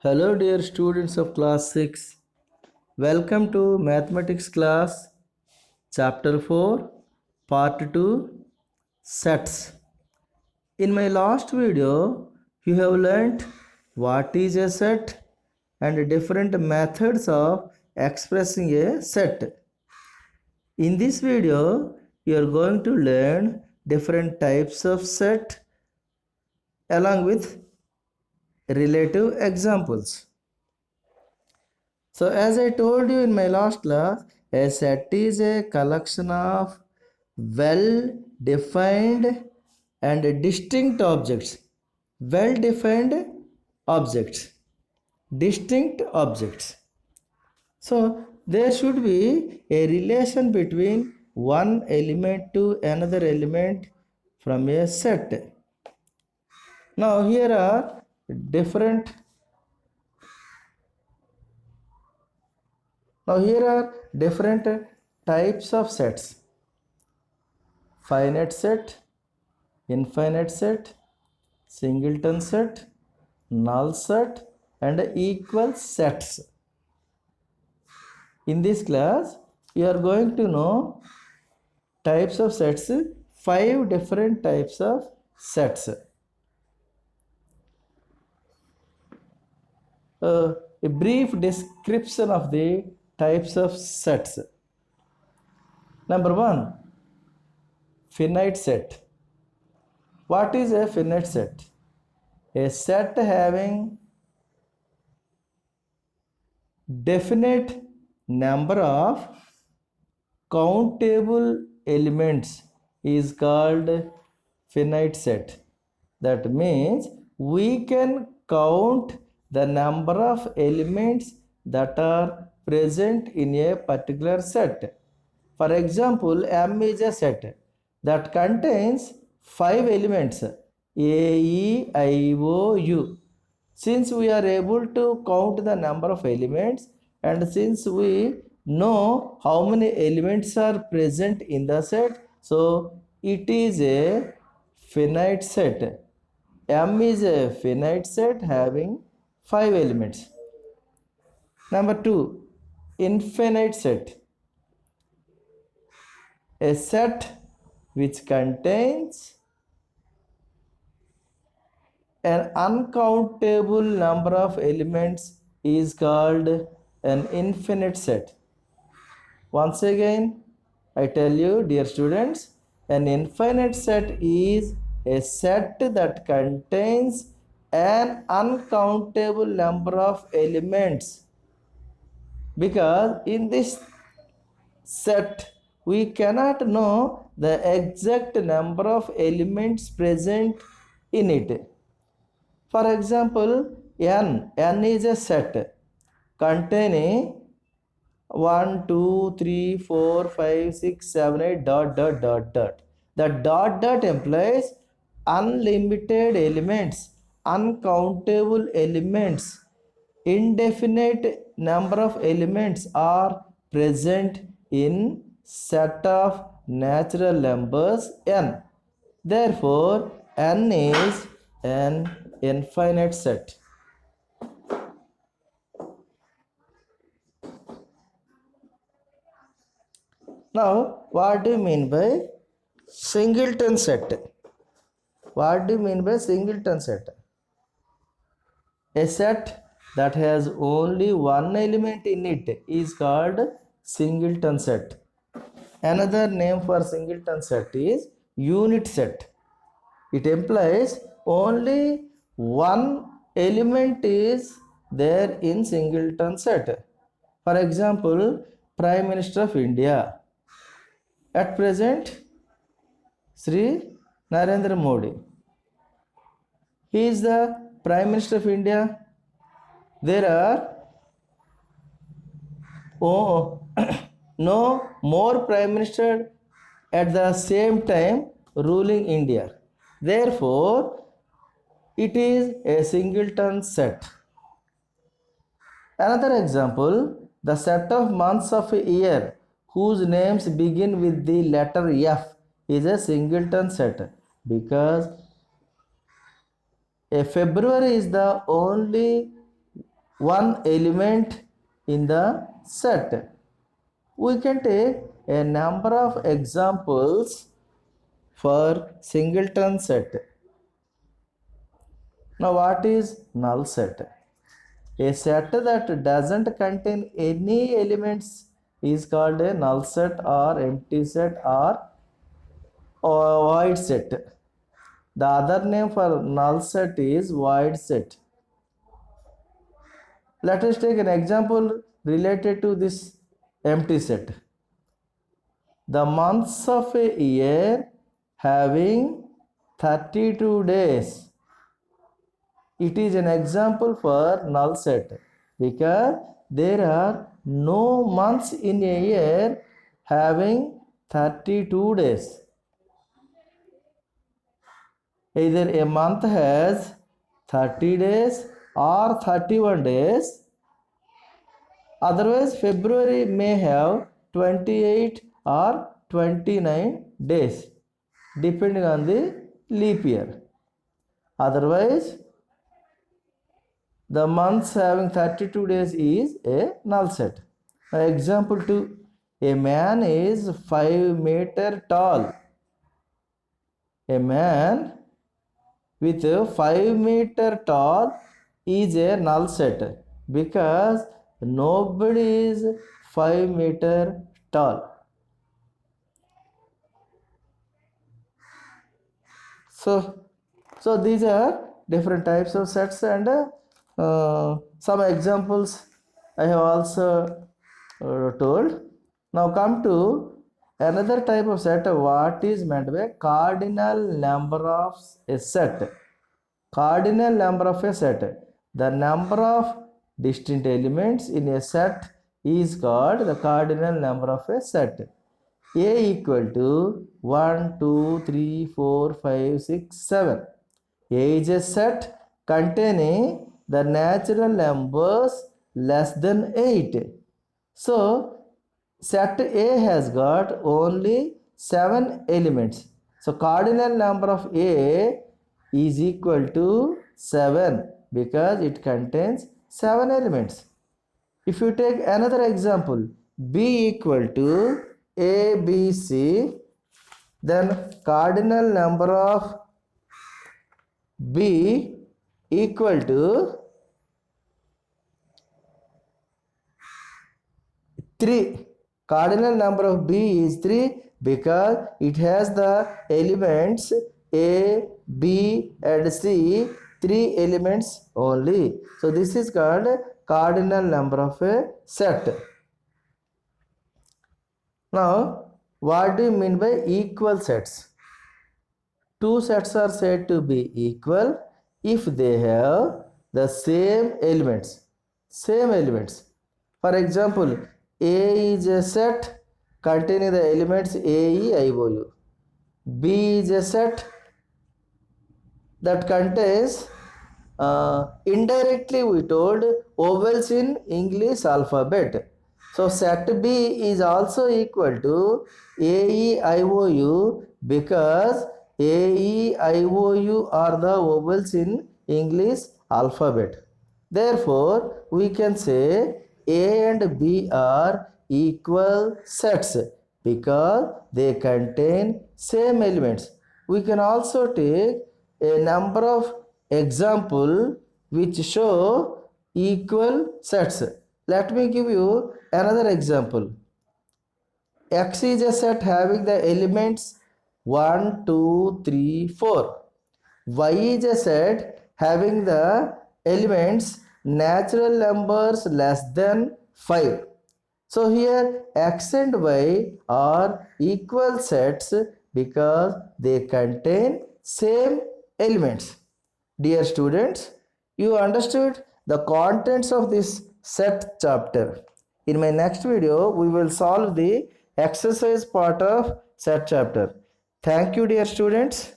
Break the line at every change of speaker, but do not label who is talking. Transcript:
Hello, dear students of class 6. Welcome to mathematics class, chapter 4, part 2, sets. In my last video, you have learnt what is a set and different methods of expressing a set. In this video, you are going to learn different types of set along with relative examples. So as I told you in my last class, a set is a collection of well-defined and distinct objects. Well-defined objects. Distinct objects. So there should be a relation between one element to another element from a set. Now here are different types of sets: finite set, infinite set, singleton set, null set, and equal sets. In this class, you are going to know types of sets, 5 different types of sets. A brief description of the types of sets. Number 1, finite set. What is a finite set? A set having definite number of countable elements is called finite set. That means we can count the number of elements that are present in a particular set. For example, M is a set that contains 5 elements: A, E, I, O, U. Since we are able to count the number of elements, and since we know how many elements are present in the set, so it is a finite set. M is a finite set having 5 elements. Number 2, infinite set. A set which contains an uncountable number of elements is called an infinite set. Once again, I tell you, dear students, an infinite set is a set that contains an uncountable number of elements, because in this set we cannot know the exact number of elements present in it. For example, n is a set containing 1, 2, 3, 4, 5, 6, 7, 8 dot dot dot dot. The dot dot implies unlimited elements, uncountable elements. Indefinite number of elements are present in set of natural numbers n. Therefore, n is an infinite set. Now, what do you mean by singleton set? What do you mean by singleton set? A set that has only one element in it is called singleton set. Another name for singleton set is unit set. It implies only one element is there in singleton set. For example, Prime Minister of India. At present, Sri Narendra Modi. He is the Prime Minister of India. There are no more Prime Minister at the same time ruling India. Therefore, it is a singleton set. Another example, the set of months of a year whose names begin with the letter F is a singleton set, because a February is the only one element in the set. We can take a number of examples for singleton set. Now, what is null set? A set that doesn't contain any elements is called a null set or empty set or void set. The other name for null set is void set. Let us take an example related to this empty set. The months of a year having 32 days. It is an example for null set because there are no months in a year having 32 days. Either a month has 30 days or 31 days. Otherwise, February may have 28 or 29 days depending on the leap year. Otherwise, the months having 32 days is a null set. Example 2. A man is 5 meter tall. A man with 5 meter tall is a null set because nobody is 5 meter tall. So these are different types of sets, and some examples I have also told. Now come to another type of set. What is meant by cardinal number of a set? Cardinal number of a set. The number of distinct elements in a set is called the cardinal number of a set. A equal to 1, 2, 3, 4, 5, 6, 7. A is a set containing the natural numbers less than 8. So, set A has got only 7 elements. So, cardinal number of A is equal to 7 because it contains 7 elements. If you take another example, B equal to A, B, C, then cardinal number of B equal to 3. Cardinal number of B is 3 because it has the elements A, B and C, 3 elements only. So this is called cardinal number of a set. Now, what do you mean by equal sets? Two sets are said to be equal if they have the same elements. For example, A is a set containing the elements A, E, I, O, U. B is a set that contains indirectly we told vowels in English alphabet. So set B is also equal to A, E, I, O, U because A, E, I, O, U are the vowels in English alphabet. Therefore, we can say A and B are equal sets because they contain same elements. We can also take a number of examples which show equal sets. Let me give you another example. X is a set having the elements 1, 2, 3, 4. Y is a set having the elements natural numbers less than 5. So here X and Y are equal sets because they contain same elements. Dear students, you understood the contents of this set chapter. In my next video, we will solve the exercise part of set chapter. Thank you, dear students.